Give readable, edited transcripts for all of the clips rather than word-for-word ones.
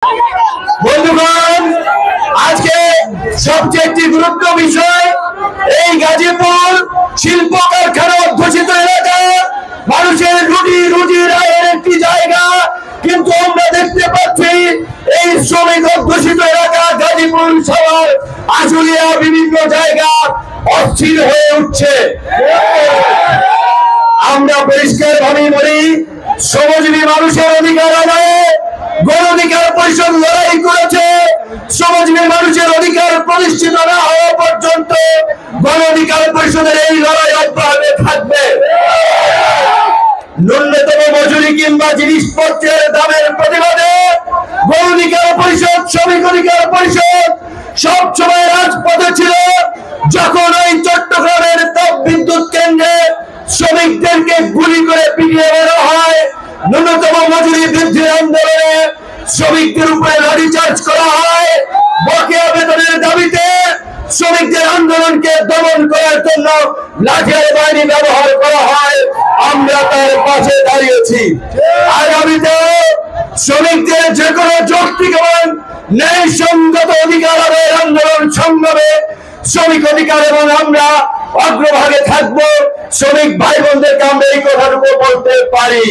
বন্ধুগণ, আজকে সবচেয়ে একটি গুরুত্ব বিষয়, এই গাজীপুর শিল্প কারখানা অধ্যুষিত এলাকা, মানুষের রুজি আয়ের একটি জায়গা, কিন্তু আমরা দেখতে পাচ্ছি এই শ্রমিক অধ্যুষিত এলাকা গাজীপুর শহর, আশুলিয়া বিভিন্ন জায়গা অস্থির হয়ে উঠছে। আমরা পরিষ্কার ভাবে বলি, শ্রমজীবী মানুষের অধিকার আদায়ে গণ অধিকার পরিষদ লড়াই করেছে। শ্রমজীবী মানুষের অধিকার প্রতিষ্ঠিত না হওয়া পর্যন্ত গণ অধিকার পরিষদের এই লড়াই অব্যাহত থাকবে। ন্যূনতম মজুরি কিংবা জিনিসপত্রের দামের প্রতিবাদে গণ অধিকার পরিষদ, শ্রমিক অধিকার পরিষদ সবসময় রাজপথে ছিল। যখন ওই চট্টগ্রামের তাপ বিদ্যুৎ কেন্দ্রে শ্রমিকদেরকে গুলি করে পিটিয়ে মারা হয়, ন্যূনতম মজুরি বৃদ্ধির আন্দোলনে শ্রমিকদের উপরে লাঠিচার্জ করা হয়, বকেয়া বেতনের দাবিতে শ্রমিকদের আন্দোলনকে দমন করার জন্য লাঠিয়াল বাহিনী ব্যবহার করা হয়, আমরা তার পাশে দাঁড়িয়েছি। আগামীতে শ্রমিকদের যে কোনো যৌক্তিক এবং ন্যায়সঙ্গত অধিকার আদায়ের আন্দোলন সংগ্রামে শ্রমিক অধিকার এবং আমরা অগ্রভাগে থাকবো। শ্রমিক ভাই বোনদেরকে আমরা এই কথাটুকু বলতে পারি।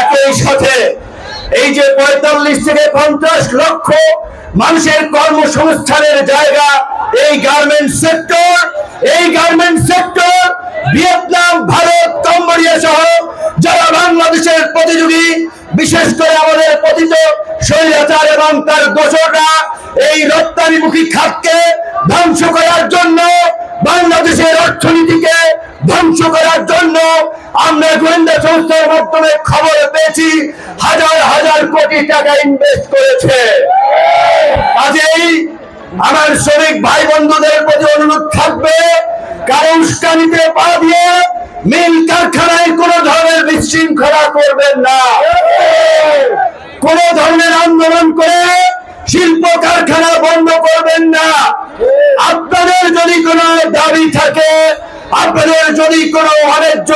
একই সাথে এই যে ৪৫ থেকে ৫০ লক্ষ মানুষের কর্মসংস্থানের জায়গা এই garments sector, Vietnam, Bharat, Cambodia সহ যারা বাংলাদেশের প্রতিযোগী, বিশেষ করে আমাদের পতিত স্বৈরাচার এবং তার দোসররা এই রপ্তানিমুখী খাতকে ধ্বংস করার জন্য, বাংলাদেশের অর্থনীতিকে ধ্বংস করার জন্য আমরা গোয়েন্দা সংস্থার মাধ্যমে খবর পেয়েছি হাজার হাজার কোটি টাকা ইনভেস্ট করেছে। কাজেই আমার শ্রমিক ভাই বন্ধুদের প্রতি অনুরোধ থাকবে, কারো উস্কানিতে পা দিয়ে মিল কারখানায় কোন ধরনের বিশৃঙ্খলা করবেন না, কোন ধরনের আন্দোলন করে শিল্প কারখানা বন্ধ করবেন না। আপনাদের যদি কোনো দাবি থাকে, আপনাদের যদি কোনো অন্যায্য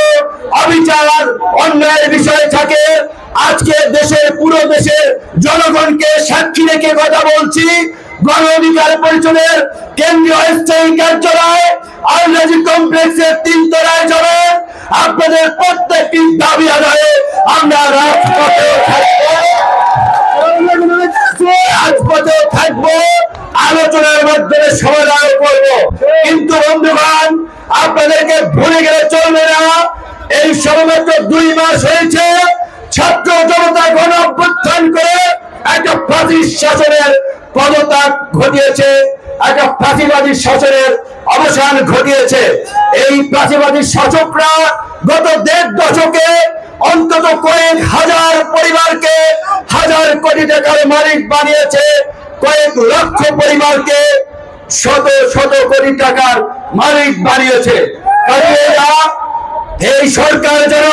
অবিচার অন্যায়ের বিষয় থাকে, আজকে দেশের পুরো দেশের জনগণকে সাক্ষী রেখে কথা বলছি, গণ অধিকার পরিষদের কেন্দ্রীয় স্থায়ী কার্যালয় আলরাজি কমপ্লেক্সের ৩ তলায় যাবেন। আপনাদের প্রত্যেকটি দাবি আদায়ে আমরা রাজপথে থাকবো, আলোচনার মাধ্যমে সমাধান করব। কিন্তু বন্ধুগণ, আপনাদেরকে ভুলে গেলে চলবে না, এই সবেমাত্র ২ মাস হয়েছে ছাত্র জনতা গণ অভ্যুত্থান করে একটা ফাঁসির শাসনের পদত্যাগ ঘটিয়েছে, একটা ফাঁসিবাদী শাসনের অবসান ঘটিয়েছে। এই ফাঁসিবাদী শাসকরা গত ১.৫ দশকে অন্তত কয়েক হাজার পরিবারকে হাজার কোটি টাকার মালিক বানিয়েছে, কয়েক লক্ষ পরিবারকে শত শত কোটি টাকার মালিক বানিয়েছে। এই সরকার যেন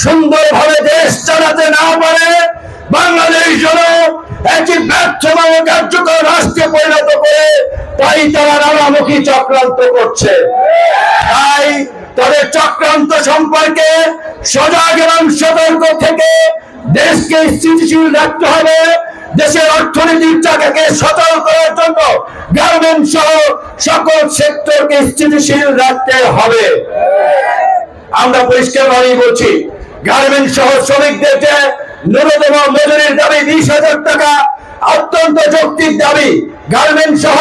সুন্দরভাবে দেশ চালাতে না পারে, বাংলাদেশ যেন একটি ব্যর্থমান কার্যকর রাষ্ট্রে পরিণত করে, তাই তারা নানামুখী চক্রান্ত করছে। তাই তাদের চক্রান্ত সম্পর্কে সজাগ এবং সতর্ক থেকে দেশকে স্থিতিশীল রাখতে হবে। দেশের অর্থনীতির চাকাকে সচল করার জন্য গার্মেন্টস সহ সকল সেক্টরকে স্থিতিশীল রাখতে হবে। আমরা পরিষ্কারভাবেই বলছি, গার্মেন্টস সহ শ্রমিকদের যে ন্যূনতম মজুরির দাবি ২০,০০০ টাকা অত্যন্ত যৌক্তিক দাবি। গার্মেন্টস সহ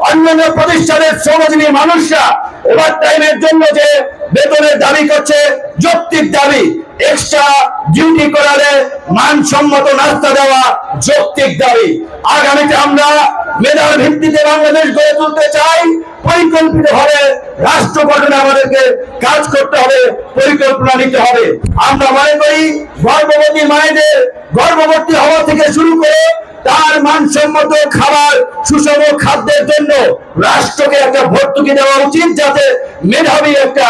অন্যান্য প্রতিষ্ঠানের শ্রমজীবী মানুষরা ওভারটাইমের জন্য যে বেতনের দাবি করছে যৌক্তিক দাবি। এক্সট্রা ডিউটি করালে মানসম্মত নাস্তা দেওয়া যৌক্তিক দাবি। আগামীতে আমরা মেধার ভিত্তিতে বাংলাদেশ গড়ে তুলতে চাই। পরিকল্পিতভাবে রাষ্ট্র গঠনে আমাদেরকে কাজ করতে হবে, পরিকল্পনা নিতে হবে। আমরা মনে করি গর্ভবতী মায়েদের গর্ভবতী হওয়া থেকে শুরু করে তার মানসম্মত খাবার, সুষম খাদ্যের জন্য রাষ্ট্রকে একটা ভর্তুকি দেওয়া উচিত, যাতে মেধাবী একটা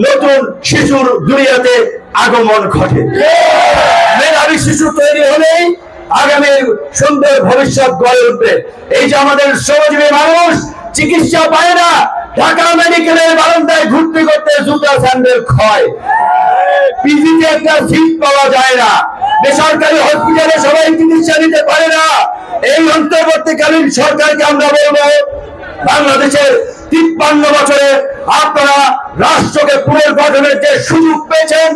নতুন শিশুর দুনিয়াতে আগমন ঘটে। মেধাবী শিশু তৈরি হলেই আগামীর সুন্দর ভবিষ্যৎ গড়ে উঠবে। এই যে আমাদের শ্রমজীবী মানুষ চিকিৎসা পায় না, ঢাকা মেডিকেলের বারান্দায় ঘুরতে ঘুরতে জুতা স্যান্ডেল ক্ষয়, পিজিতে একটা সিট পাওয়া যায় না, বেসরকারি হসপিটালে সবাই চিকিৎসা নিতে পারে না। এই অন্তর্বর্তীকালীন সরকারকে আমরা বলবো, বাংলাদেশের 53 বছরে আপনারা রাষ্ট্রকে পুনর্গঠনের যে সুযোগ পেয়েছেন,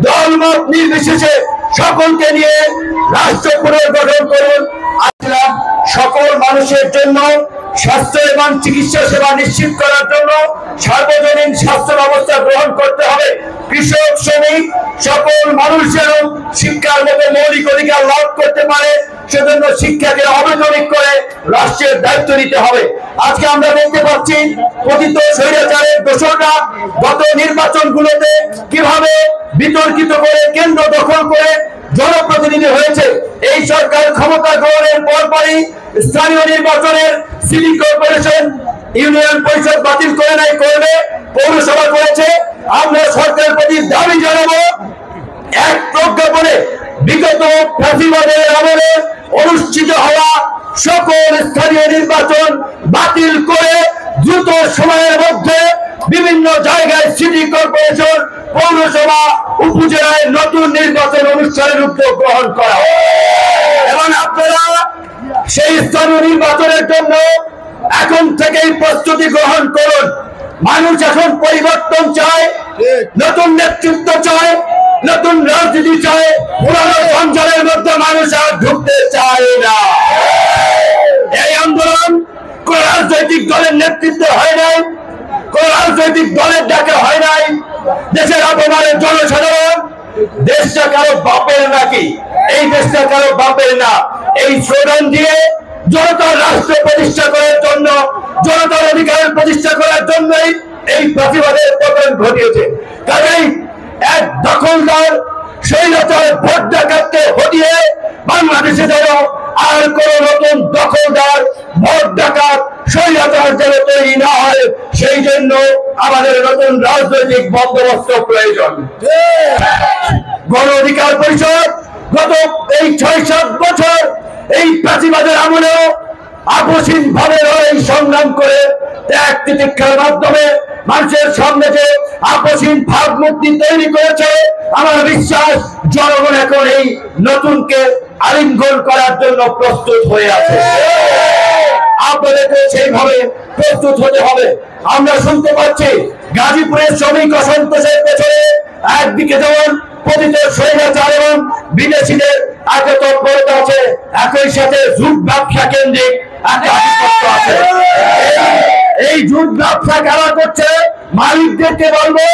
দলমত নির্বিশেষে সকলকে নিয়ে রাষ্ট্র পুনর্গঠন করুন। আসলাম সকল মানুষের জন্য স্বাস্থ্য এবং চিকিৎসা সেবা নিশ্চিত করার জন্য সার্বজনীন স্বাস্থ্য ব্যবস্থা গ্রহণ করতে হবে। কৃষক, শ্রমিক সকল মানুষ যেন শিক্ষার মতো মৌলিক অধিকার লাভ করতে পারে, সেজন্য শিক্ষাকে অবৈতনিক করে রাষ্ট্রের দায়িত্ব নিতে হবে। আজকে আমরা দেখতে পাচ্ছি পতিত স্বৈরাচারের দোসররা গত নির্বাচনগুলোতে কিভাবে বিতর্কিত করে কেন্দ্র দখল করে জনপ্রতিনিধি হয়েছে। এই সরকার ক্ষমতা গ্রহণের পরপরই স্থানীয় নির্বাচনের সিটি কর্পোরেশন, ইউনিয়ন পরিষদ বাতিল করে নাই, করবে, পৌরসভা করেছে। আমরা সরকারের প্রতি দাবি জানাবো, এক প্রজ্ঞাপনে বিগত ফ্যাসিবাদের আমলে অনুষ্ঠিত হওয়া সকল স্থানীয় নির্বাচন বাতিল করে দ্রুত সময়ের মধ্যে বিভিন্ন জায়গায় সিটি কর্পোরেশন, পৌরসভা, উপজেলায় নতুন নির্বাচন অনুষ্ঠানের উদ্যোগ গ্রহণ করা এবং আপনারা সেই স্থানীয় নির্বাচনের জন্য এখন থেকেই প্রস্তুতি গ্রহণ করুন। মানুষ এখন পরিবর্তন চায়, নতুন নেতৃত্ব চায়, নতুন রাজনীতি চায়। পুরানো সঞ্চারের মধ্যে মানুষ আর ঢুকতে চায় না। এই আন্দোলন কোন রাজনৈতিক দলের নেতৃত্বে হয় নাই, কোন রাজনৈতিক দলের ডাকে হয় নাই। দেশের অপমানের জনসাধারণ, দেশটা কারো বাপের নাকি? এই দেশটা কারো বাপের না। এই স্লোগান দিয়ে জনতার রাষ্ট্র প্রতিষ্ঠা করার জন্য, জনতার অধিকার প্রতিষ্ঠা করার জন্যই এই প্রতিবাদের পতন ঘটিয়েছে। কাজেই এক দখলদার স্বৈরাচার ভোট ডাকাতকে হটিয়ে বাংলাদেশে যেন আর কোন নতুন দখলদার ভোট ডাকাত স্বৈরাচার যেন তৈরি না হয়, সেই জন্য আমাদের নতুন রাজনৈতিক বন্দোবস্ত প্রয়োজন। গণ অধিকার পরিষদ গত এই 6-7 বছর এই প্রাচীবাদের আমলেও আপসীন ভাবে লড়াই সংগ্রাম করে ত্যাগ তিতিক্ষার মাধ্যমে মানুষের সামনে যে আপসীন ভাবমূর্তি তৈরি করেছে, আমার বিশ্বাস জনগণ এখন এই নতুনকে আলিঙ্গন করার জন্য প্রস্তুত হয়ে আছে। আপনাদেরকে সেইভাবে প্রস্তুত হতে হবে। আমরা শুনতে পাচ্ছি গাজীপুরের শ্রমিক অসন্তোষের পেছনে একদিকে যেমন পতিত স্বৈরাচার এবং বিদেশিদের আগে তৎপরতা আছে, একই সাথে জুট ব্যবসা কেন্দ্রিক একটা আধিপত্য আছে। এই জুট ব্যবসা কারা করছে? মালিকদেরকে বলবো,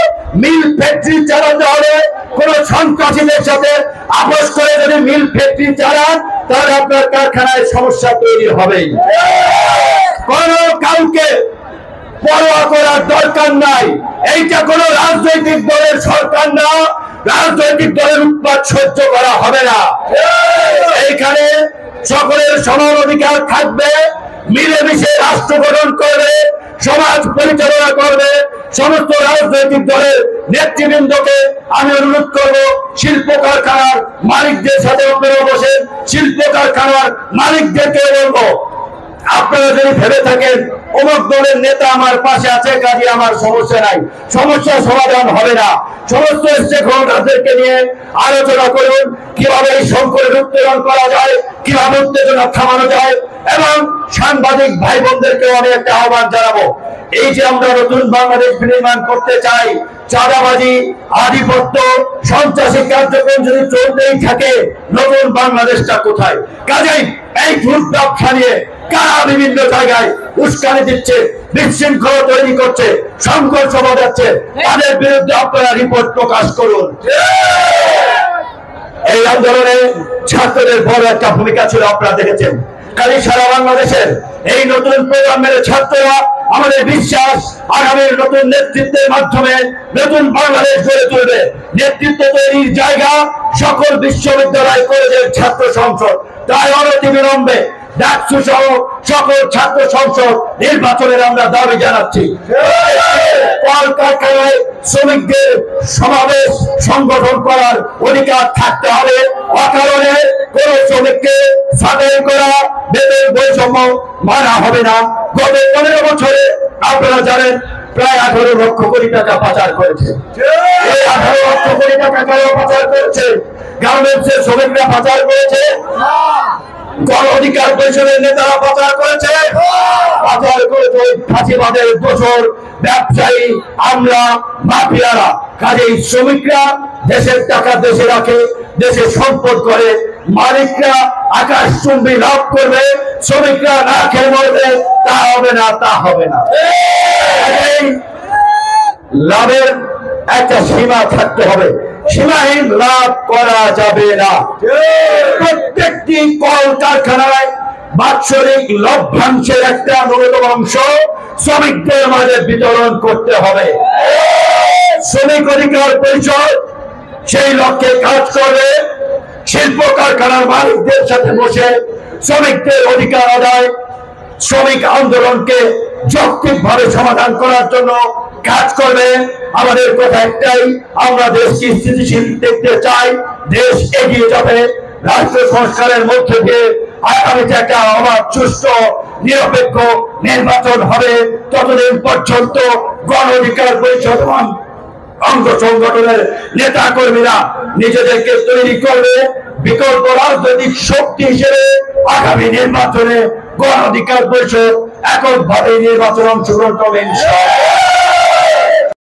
মিল ফ্যাক্টরি চালাতে হলে কোন সন্ত্রাসীদের সাথে আপোষ করে যদি মিল ফ্যাক্টরি চালান, তাহলে আপনার কারখানায় সমস্যা তৈরি হবেই। কোন কাউকে পরোয়া করার দরকার নাই। এইটা কোন রাজনৈতিক দলের সরকার না, রাজনৈতিক দলের উৎপাত সহ্য করা হবে না। এইখানে সকলের সমান অধিকার থাকবে, মিলেমিশে রাষ্ট্র গঠন করবে, সমাজ পরিচালনা করবে। সমস্ত রাজনৈতিক দলের নেতৃবৃন্দকে আমি অনুরোধ করব, শিল্প কারখানার মালিকদের সাথে আপনারা বসে শিল্প কারখানার মালিকদেরকে বলবো, আপনারা যদি ভেবে থাকেন অমুক দলের নেতা আমার পাশে আছে কাজে আমার সমস্যা নাই, সমস্যার সমাধান হবে না। সমস্ত স্টেকহোল্ডারদেরকে নিয়ে আলোচনা করুন কিভাবে এই সংকটের উত্তরণ করা যায়, কিভাবে উত্তেজনা থামানো যায়। এবং সাংবাদিক ভাই বোনদেরকে আমি একটা আহ্বান জানাবো, এই যে আমরা নতুন বাংলাদেশ বিনির্মাণ করতে চাই, চাঁদাবাজি, আধিপত্য, সন্ত্রাসী কার্যক্রম যদি চলতেই থাকে, নতুন বাংলাদেশটা কোথায়? কাজেই এই ভোট ব্যবসা নিয়ে কারা বিভিন্ন জায়গায় উস্কানি দিচ্ছে, বিশৃঙ্খলা তৈরি করছে, সংঘর্ষ বাজাচ্ছে, তাদের বিরুদ্ধে আপনারা রিপোর্ট প্রকাশ করুন। এই আন্দোলনে ছাত্রদের বড় একটা ভূমিকা ছিল, আপনারা দেখেছেন। কাজে সারা বাংলাদেশের এই নতুন প্রজন্মের ছাত্ররা, আমাদের বিশ্বাস আগামীর নতুন নেতৃত্বের মাধ্যমে নতুন বাংলাদেশ গড়ে তুলবে। নেতৃত্ব তৈরির জায়গা সকল বিশ্ববিদ্যালয়, কলেজের ছাত্র সংসদ। তাই অনতিবিলম্বে ডাকসু সহ সকল ছাত্র সংসদ নির্বাচনের আমরা দাবি জানাচ্ছি। কলকারখানায় শ্রমিকদের সমাবেশ সংগঠন করার অধিকার থাকতে হবে। অকারণে কোন শ্রমিককে ছাঁটাই করা, বেতন বৈষম্য মানা হবে না। গত 15 বছরে আপনারা জানেন প্রায় 18 লক্ষ কোটি টাকা পাচার করেছে। এই 18 লক্ষ কোটি টাকা কেন পাচার করেছে? গার্মেন্টসের শ্রমিকরা পাচার করেছে, গণ অধিকার পরিষদের নেতারা পাচার করেছে, পাচার করেছে ফাঁসিবাদের দোসর ব্যবসায়ী, আমরা মাফিয়ারা। কাজেই শ্রমিকরা দেশের টাকা দেশে রাখে, দেশে সম্পদ করে, মালিকরা আকাশচুম্বী লাভ করবে, শ্রমিকরা না খেয়ে মরবে। তা হবে না, তা হবে না। লাভের একটা সীমা থাকতে হবে, সীমাহীন লাভ করা যাবে না। প্রত্যেকটি কলকারখানায় বাৎসরিক লভ্যাংশের একটা ন্যূনতম অংশ শ্রমিকদের মাঝে বিতরণ করতে হবে। শ্রমিক অধিকার পরিষদ সেই লক্ষ্যে কাজ করবে। শিল্প কারখানার মালিকদের সাথে বসে শ্রমিকদের অধিকার আদায়, শ্রমিক আন্দোলনকে যৌক্তিকভাবে সমাধান করার জন্য কাজ করবে। আমাদের কথা একটাই, আমরা দেশকে স্থিতিশীল দেখতে চাই, দেশ এগিয়ে যাবে। রাষ্ট্র সংস্কারের মধ্যে দিয়ে আগামীতে একটা অবাধ, সুষ্ঠু, নিরপেক্ষ নির্বাচন হবে। ততদিন পর্যন্ত গণ অধিকার পরিষদ অঙ্গ সংগঠনের নেতা কর্মীরা নিজেদেরকে তৈরি করবে বিকল্প রাজনৈতিক শক্তি হিসেবে। আগামী নির্বাচনে গণ অধিকার পরিষদ এককভাবে নির্বাচন অংশগ্রহণ করবে ইনশাআল্লাহ।